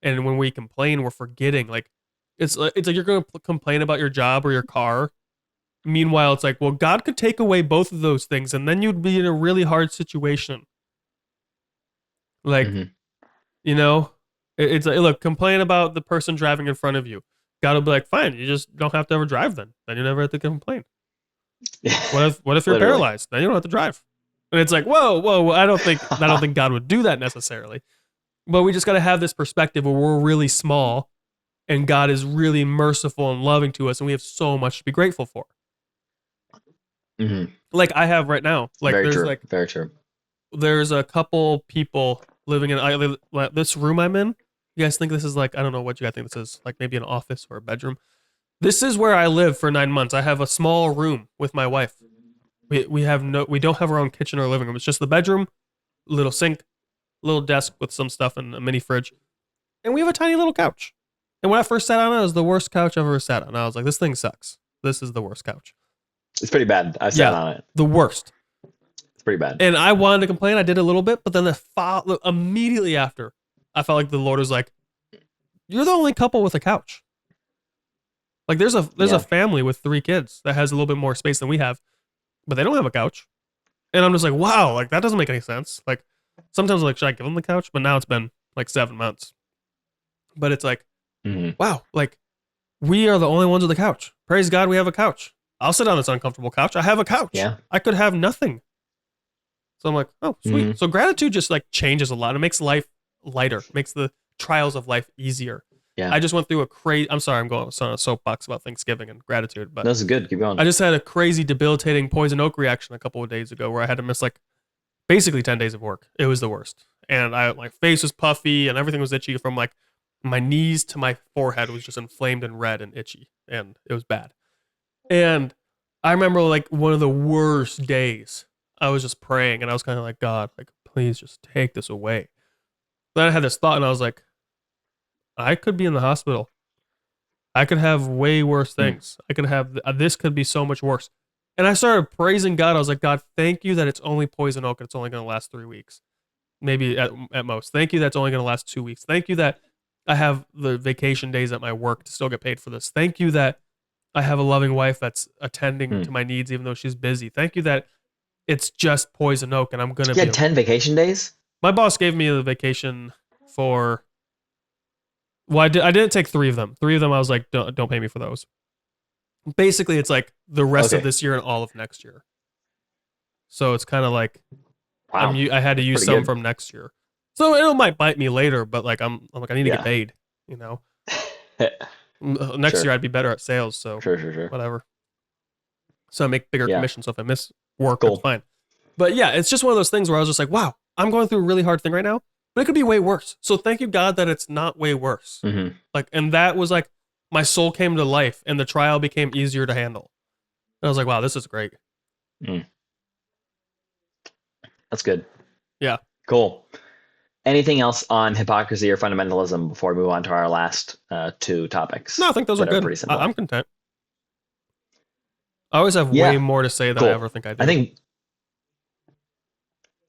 and when we complain, we're forgetting. Like it's like you're going to complain about your job or your car. Meanwhile, it's like, well, God could take away both of those things, and then you'd be in a really hard situation. Like, Mhm. you know, it's like, look, complain about the person driving in front of you. God will be like, fine, you just don't have to ever drive then. Then you never have to complain. What if you're Literally. paralyzed? Then you don't have to drive. And it's like, whoa. I don't think God would do that necessarily. But we just got to have this perspective where we're really small and God is really merciful and loving to us, and we have so much to be grateful for. Mhm. Like I have right now. Like Very there's true. like Very true. there's a couple people living in this room I'm in. You guys think this is like, I don't know what you guys think this is, like maybe an office or a bedroom. This is where I live for 9 months. I have a small room with my wife. We don't have our own kitchen or living room. It's just the bedroom, little sink, little desk with some stuff and a mini fridge, and we have a tiny little couch. And when I first sat on it, it was the worst couch I've ever sat on. I was like, this thing sucks. This is the worst couch. It's pretty bad. I sat Yeah, on it. the worst. It's pretty bad. And I wanted to complain. I did a little bit, but then immediately after, I felt like the Lord was like, "You're the only couple with a couch. Like there's a Yeah. family with 3 kids that has a little bit more space than we have, but they don't have a couch. And I'm just like, wow, like that doesn't make any sense. Like sometimes I'm like, should I give them the couch? But now it's been like 7 months. But it's like, Hmm. wow, like we are the only ones with a couch. Praise God, we have a couch. I'll sit on this uncomfortable couch. I have a couch. Yeah. I could have nothing. So I'm like, oh, sweet. Hmm. So gratitude just like changes a lot. It makes life lighter, makes the trials of life easier. Yeah. I just went through a crazy, I'm sorry, I'm going on a soapbox about Thanksgiving and gratitude, but This is good. Keep going. I just had a crazy debilitating poison oak reaction a couple of days ago where I had to miss like basically 10 days of work. It was the worst. And my face was puffy and everything was itchy from like my knees to my forehead was just inflamed and red and itchy. And it was bad. And I remember like one of the worst days. I was just praying and I was kind of like, God, like, please just take this away. Then I had this thought and I was like, I could be in the hospital. I could have way worse things. I could have, this could be so much worse. And I started praising God. I was like, God, thank you that it's only poison oak and it's only going to last 3 weeks. Maybe at most. Thank you that's only going to last 2 weeks. Thank you that I have the vacation days at my work to still get paid for this. Thank you that I have a loving wife that's attending to my needs even though she's busy. Thank you that it's just poison oak and I'm going to You be had 10 vacation days? My boss gave me the vacation for well, I didn't take 3 of them. 3 of them I was like don't pay me for those. Basically it's like the rest of Okay. this year and all of next year. So it's kind of like Wow. I had to use Pretty some good. from next year. So it might bite me later, but like I'm like I need to Yeah. get paid, you know. Next Sure. year I'd be better at sales, so Sure. whatever. So I make bigger Yeah. commissions. So if I miss work, Cool. it's fine. But yeah, it's just one of those things where I was just like, wow, I'm going through a really hard thing right now, but it could be way worse. So thank you, God, that it's not way worse. Hmm. Like, and that was like my soul came to life and the trial became easier to handle. And I was like, wow, this is great. That's good. Yeah. Cool. Anything else on hypocrisy or fundamentalism before we move on to our last 2 topics? No, I think those are that good. pretty simple. I'm content. I always have Yeah. way more to say than Cool. I ever think I do. I think,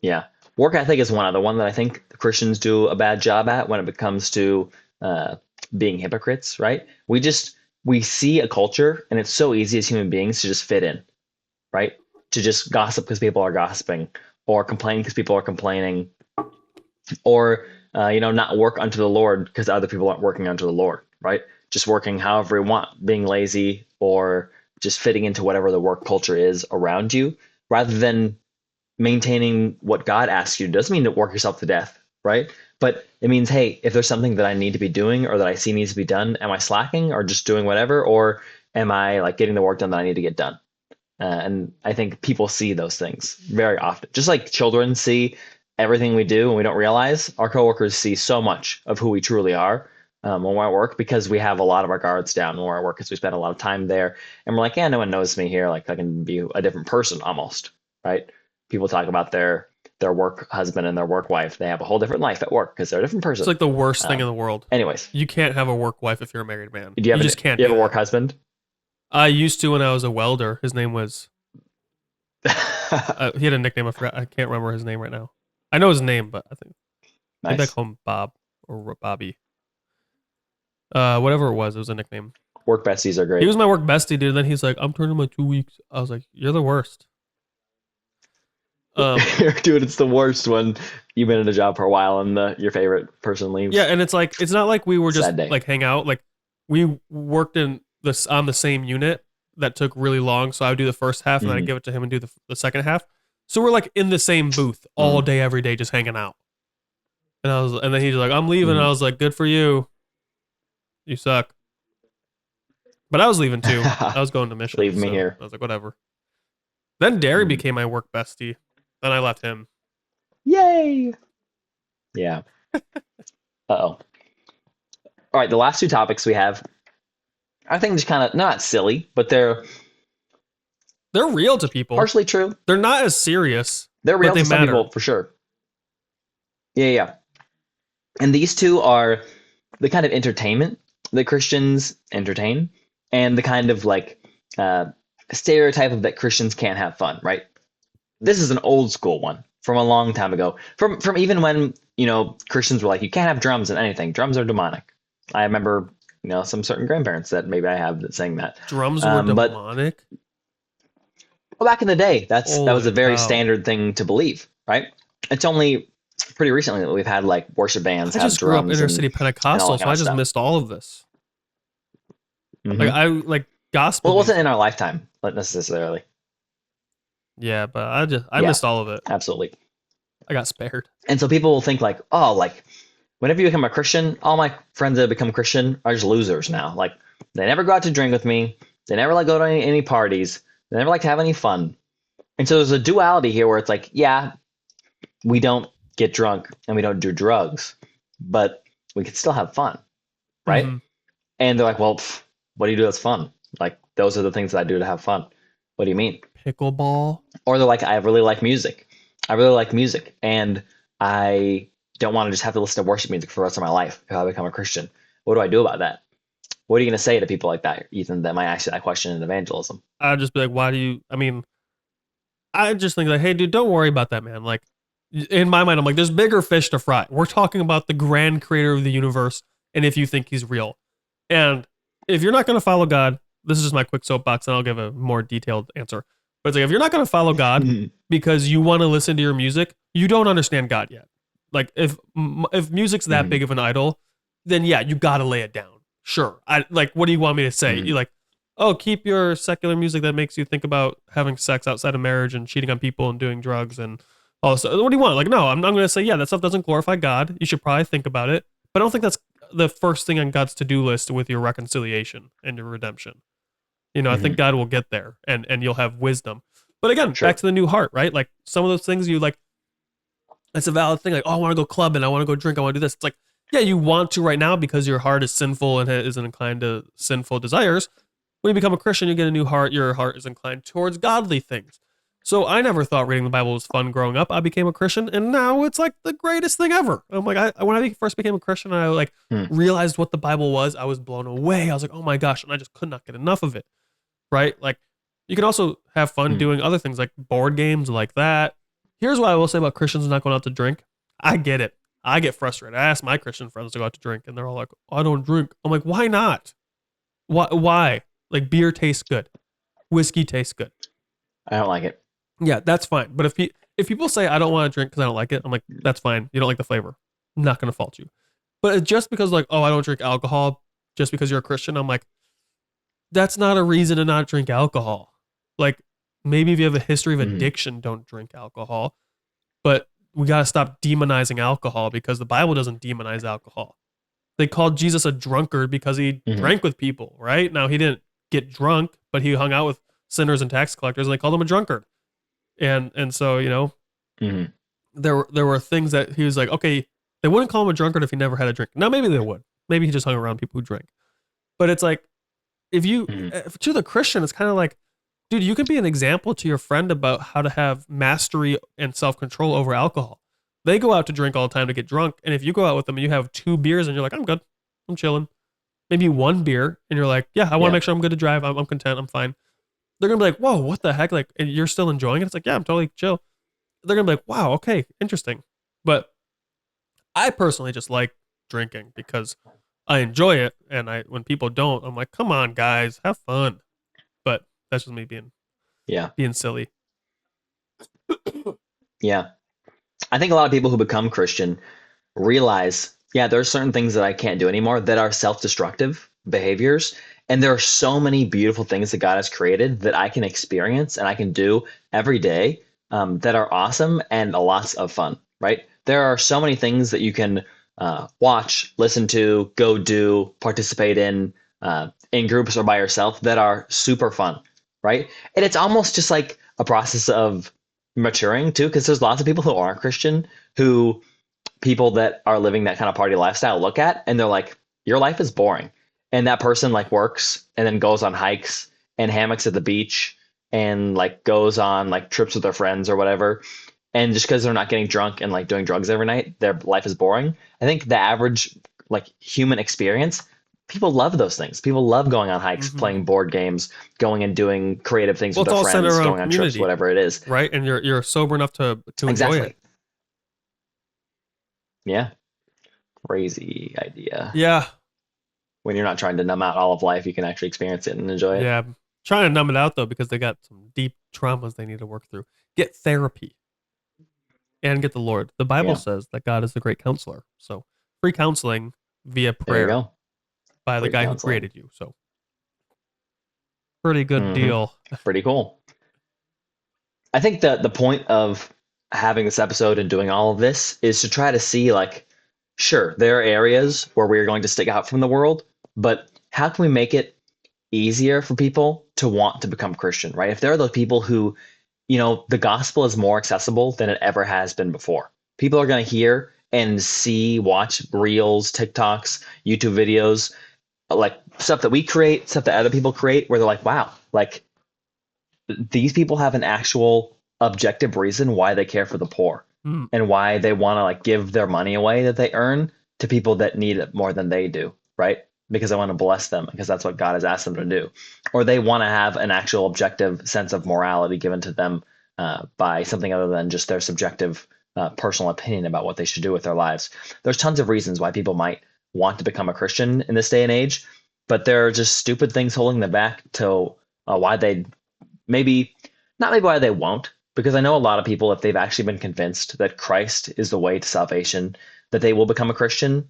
yeah, work ethic is one other one that I think Christians do a bad job at when it comes to being hypocrites, right? We see a culture and it's so easy as human beings to just fit in, right? To just gossip because people are gossiping or complain because people are complaining or, not work unto the Lord because other people aren't working unto the Lord, right? Just working however we want, being lazy or just fitting into whatever the work culture is around you rather than maintaining what God asks you. It doesn't mean to work yourself to death, right? But it means, hey, if there's something that I need to be doing or that I see needs to be done, am I slacking or just doing whatever? Or am I like getting the work done that I need to get done? And I think people see those things very often. Just like children see everything we do and we don't realize, our coworkers see so much of who we truly are when we're at work because we have a lot of our guards down when we're at work because we spend a lot of time there. And we're like, yeah, no one knows me here. Like I can be a different person almost, right? People talk about their work husband and their work wife. They have a whole different life at work because they're a different person. It's like the worst thing in the world. Anyways, You can't have a work wife if you're a married man. do you have just can't. Do you do have a that. work husband? I used to when I was a welder. His name was. He had a nickname. I forgot. I can't remember his name right now. I know his name, but I think maybe I Nice. call him Bob or Bobby. Whatever it was a nickname. Work besties are great. He was my work bestie, dude. And then he's like, "I'm turning my 2 weeks." I was like, "You're the worst." Dude, it's the worst when you've been in a job for a while and your favorite person leaves. Yeah, and it's like it's not like we were just Sad day. like hang out. Like we worked in this on the same unit that took really long. So I would do the first half and then I'd give it to him and do the second half. So we're like in the same booth all day, every day, just hanging out. And then he's like, "I'm leaving." And I was like, "Good for you. You suck." But I was leaving too. I was going to mission. Leave me here. I was like, whatever. Then Derry became my work bestie. Then I left him. Yay! Yeah. Uh-oh. All right, the last 2 topics we have, I think just kind of not silly, but they're real to people. partially true. They're not as serious. They're real but they to some matter. people for sure. Yeah. And these 2 are the kind of entertainment that Christians entertain and the kind of like stereotype of that Christians can't have fun, right? This is an old school one from a long time ago. From even when, Christians were like, you can't have drums in anything. Drums are demonic. I remember some certain grandparents that maybe I have that saying that. Drums were But demonic. well, back in the day, that was Holy a very cow. standard thing to believe, right? It's only pretty recently that we've had like worship bands I have just grew up drums inner and city all Pentecostal, that so kind I of just stuff. missed all of this. Like Hmm. I like gospel Well, it wasn't in music. our lifetime, not necessarily. Yeah, but I Yeah, missed all of it. absolutely. I got spared. And so people will think like, oh, like whenever you become a Christian, all my friends that become Christian are just losers now. Like they never go out to drink with me. They never like go to any parties. They never like to have any fun. And so there's a duality here where it's like, yeah, we don't get drunk and we don't do drugs, but we can still have fun, right? Hmm. And they're like, well, what do you do that's fun? Like those are the things that I do to have fun. What do you mean? Pickleball. Or they're like, I really like music. I really like music, and I don't want to just have to listen to worship music for the rest of my life if I become a Christian. What do I do about that? What are you going to say to people like that, Ethan, that might ask you that question in evangelism? I'd just be like, why do you? I mean, I just think like, hey, dude, don't worry about that, man. Like, in my mind, I'm like, there's bigger fish to fry. We're talking about the grand creator of the universe, and if you think he's real, and if you're not going to follow God, this is just my quick soapbox, and I'll give a more detailed answer. But it's like, if you're not going to follow God because you want to listen to your music, you don't understand God yet. Like, if music's that Mhm. big of an idol, then yeah, you got to lay it down. Sure. I like. What do you want me to say? You Mhm. like, oh, keep your secular music that makes you think about having sex outside of marriage and cheating on people and doing drugs and all this. What do you want? Like, no, I'm going to say, yeah, that stuff doesn't glorify God. You should probably think about it. But I don't think that's the first thing on God's to-do list with your reconciliation and your redemption. I think Mhm. God will get there and you'll have wisdom. But again, back True. to the new heart, right? Like some of those things you like, it's a valid thing. Like, oh, I want to go clubbing. I want to go drink. I want to do this. It's like, yeah, you want to right now because your heart is sinful and is inclined to sinful desires. When you become a Christian, you get a new heart. Your heart is inclined towards godly things. So I never thought reading the Bible was fun growing up. I became a Christian, and now it's like the greatest thing ever. I'm like, when I first became a Christian, and I like Hmm. realized what the Bible was. I was blown away. I was like, oh my gosh, and I just could not get enough of it. Right? Like, you can also have fun Hmm. doing other things like board games like that. Here's what I will say about Christians not going out to drink. I get it. I get frustrated. I ask my Christian friends to go out to drink, and they're all like, I don't drink. I'm like, why not? Why? Like beer tastes good, whiskey tastes good. I don't like it. Yeah, that's fine. But if people say I don't want to drink because I don't like it, I'm like, that's fine. You don't like the flavor. I'm not gonna fault you. But just because like, oh, I don't drink alcohol, just because you're a Christian, I'm like, that's not a reason to not drink alcohol. Like maybe if you have a history of Mhm. addiction, don't drink alcohol. But we gotta stop demonizing alcohol because the Bible doesn't demonize alcohol. They called Jesus a drunkard because he Mhm. drank with people, right? Now he didn't get drunk, but he hung out with sinners and tax collectors, and they called him a drunkard. And so Mhm. there were things that he was like, okay, they wouldn't call him a drunkard if he never had a drink. Now maybe they would. Maybe he just hung around people who drink. But it's like Mhm. if to the Christian, it's kind of like, dude, you can be an example to your friend about how to have mastery and self control over alcohol. They go out to drink all the time to get drunk, and if you go out with them and you have 2 beers and you're like, I'm good, I'm chilling. Maybe 1 beer and you're like, yeah, I want to Yeah. make sure I'm good to drive. I'm content. I'm fine. They're gonna be like, whoa, what the heck? Like, and you're still enjoying it. It's like, yeah, I'm totally chill. They're gonna be like, wow, okay, interesting. But I personally just like drinking because I enjoy it, and I when people don't, I'm like, come on, guys, have fun. But that's just me Yeah. being silly. Yeah. I think a lot of people who become Christian realize, yeah, there are certain things that I can't do anymore that are self-destructive behaviors. And there are so many beautiful things that God has created that I can experience and I can do every day, that are awesome and lots of fun, right? There are so many things that you can watch, listen to, go do, participate in groups or by yourself that are super fun, right? And it's almost just like a process of maturing too, because there's lots of people who aren't Christian who people that are living that kind of party lifestyle look at and they're like, your life is boring. And that person like works and then goes on hikes and hammocks at the beach and like goes on like trips with their friends or whatever. And just because they're not getting drunk and like doing drugs every night, their life is boring. I think the average like human experience, people love those things. People love going on hikes, Mm-hmm. playing board games, going and doing creative things Well, with it's their all centered friends, around going on trips, community, whatever it is. right? And you're sober enough to enjoy it. Exactly. Yeah. Crazy idea. Yeah, when you're not trying to numb out all of life, you can actually experience it and enjoy it. Yeah, I'm trying to numb it out though because they got some deep traumas they need to work through. Get therapy and get the Lord. The Bible Yeah. says that God is the great counselor. So free counseling via There you prayer go. by the Free guy who counseling. created you. So pretty good Hmm. deal. Pretty cool. I think that the point of having this episode and doing all of this is to try to see, like, sure, there are areas where we're going to stick out from the world, but how can we make it easier for people to want to become Christian, right? If there are those people who, the gospel is more accessible than it ever has been before. People are going to hear and see, watch reels, TikToks, YouTube videos, like stuff that we create, stuff that other people create, where they're like, wow, like these people have an actual objective reason why they care for the poor Hmm. and why they want to like give their money away that they earn to people that need it more than they do, right? Because they want to bless them because that's what God has asked them to do. Or they want to have an actual objective sense of morality given to them by something other than just their subjective personal opinion about what they should do with their lives. There's tons of reasons why people might want to become a Christian in this day and age, but there are just stupid things holding them back to why they maybe not maybe why they won't, because I know a lot of people, if they've actually been convinced that Christ is the way to salvation, that they will become a Christian.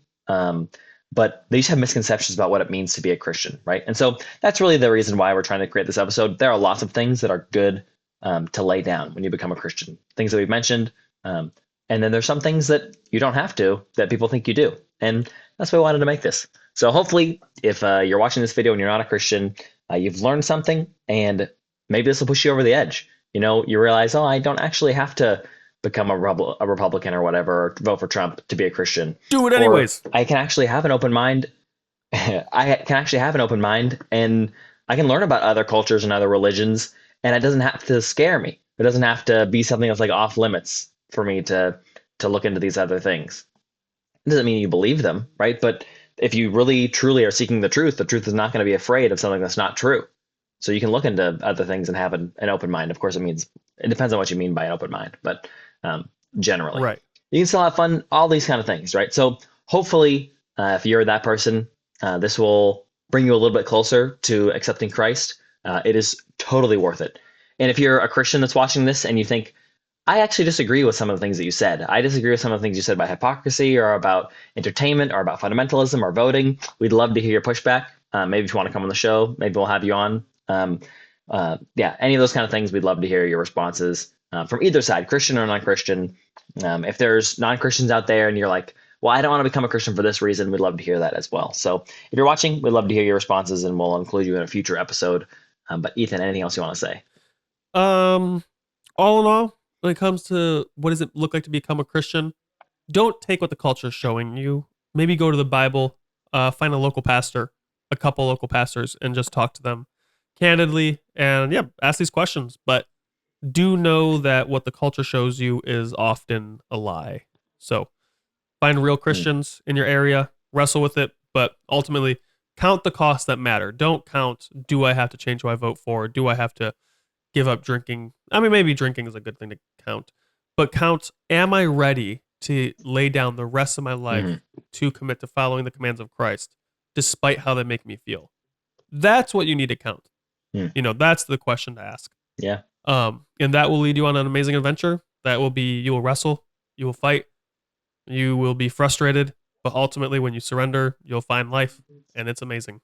But they just have misconceptions about what it means to be a Christian, right? And so that's really the reason why we're trying to create this episode. There are lots of things that are good to lay down when you become a Christian, things that we've mentioned. And then there's some things that you don't have to, that people think you do. And that's why I wanted to make this. So hopefully, if you're watching this video and you're not a Christian, you've learned something, and maybe this will push you over the edge. You realize, oh, I don't actually have to become a Republican or whatever, or vote for Trump to be a Christian. Do it Or anyways. I can actually have an open mind. I can actually have an open mind, and I can learn about other cultures and other religions, and it doesn't have to scare me. It doesn't have to be something that's like off limits for me to look into these other things. It doesn't mean you believe them, right? But if you really truly are seeking the truth is not going to be afraid of something that's not true. So you can look into other things and have an open mind. Of course, it depends on what you mean by an open mind, but generally, Right. you can still have fun, all these kind of things, right? So hopefully, if you're that person, this will bring you a little bit closer to accepting Christ. It is totally worth it. And if you're a Christian that's watching this and you think, I actually disagree with some of the things that you said. I disagree with some of the things you said about hypocrisy or about entertainment or about fundamentalism or voting. We'd love to hear your pushback. Maybe if you want to come on the show, maybe we'll have you on. Yeah, any of those kind of things, we'd love to hear your responses from either side, Christian or non-Christian. If there's non-Christians out there and you're like, well, I don't want to become a Christian for this reason, we'd love to hear that as well. So if you're watching, we'd love to hear your responses, and we'll include you in a future episode. But Ethan, anything else you want to say? All in all, when it comes to what does it look like to become a Christian, don't take what the culture is showing you. Maybe go to the Bible, find a local pastor, a couple local pastors, and just talk to them candidly, and yeah, ask these questions. But do know that what the culture shows you is often a lie. So find real Christians in your area, wrestle with it, but ultimately count the costs that matter. Don't count, do I have to change who I vote for? Do I have to give up drinking? I mean, maybe drinking is a good thing to count, but count, am I ready to lay down the rest of my life to commit to following the commands of Christ, despite how they make me feel? That's what you need to count. That's the question to ask. Yeah. And that will lead you on an amazing adventure. That will be, you will wrestle, you will fight, you will be frustrated, but ultimately when you surrender, you'll find life, and it's amazing.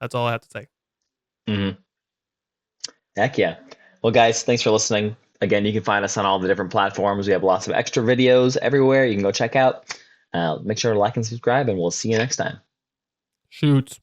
That's all I have to say. Mm-hmm. Heck yeah. Well, guys, thanks for listening. Again, you can find us on all the different platforms. We have lots of extra videos everywhere you can go check out. Make sure to like and subscribe, and we'll see you next time. Shoots.